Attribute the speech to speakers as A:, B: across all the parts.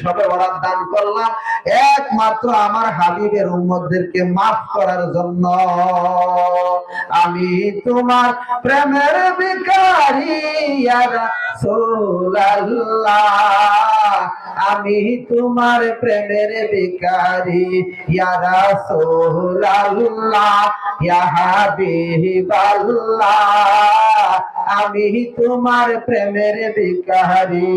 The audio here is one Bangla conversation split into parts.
A: সবে বরাত দান করলাম একমাত্র আমার হাবিবের উম্মতদেরকে মাফ করার জন্য। আমি তোমার প্রেমের ভিখারি ইয়া রাসূলুল্লাহ, আমি তোমার প্রেমের ভিখারি ইয়া রাসূলুল্লাহ, ইয়া হাবিবাল্লাহ, আমি তোমার প্রেমের ভিখারি।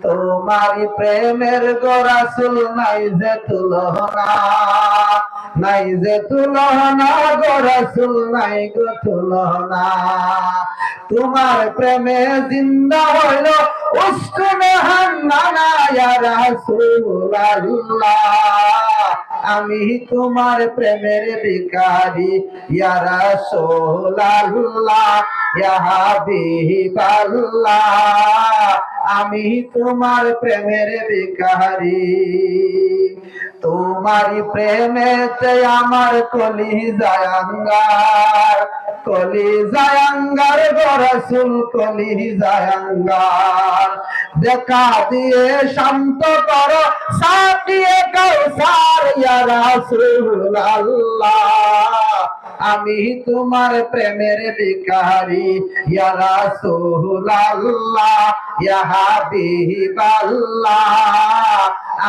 A: তোমার প্রেমের গো রাসূল নাই যে তুলনা, নাই যে তুলনা গো রাসূল, নাই গো তুলনা। তোমার প্রেমে জিন্দা হইল উস্কুনে হান্নানা ইয়া রাসূলুল্লাহ, আমি তোমার প্রেমের ভিখারি ইয়া রাসূলুল্লাহ, ইয়া হাবিবাল্লাহ, আমি তোমার প্রেমের ভিখারি। তোমারি প্রেমেতে আমার কলিজায় আঙ্গার, কলিজায় আঙ্গার গো রাসূল, কলিজায় আঙ্গার। দেখা দিয়ে শান্ত করো সাকিয়ে কাউসার ইয়া রাসূলুল্লাহ, আমি তোমার প্রেমের ভিখারি ইয়া রাসূলুল্লাহ, ইয়া হাবিবাল্লাহ,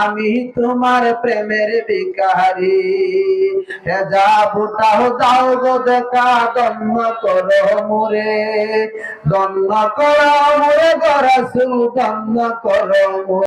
A: আমি তোমার প্রেমের ভিখারি। হেজাব উঠাও দাও গো দেখা, দন্ন করো মোরে, দন্ন করো মোরে গো রাসূল, দন্ন করো মোরে।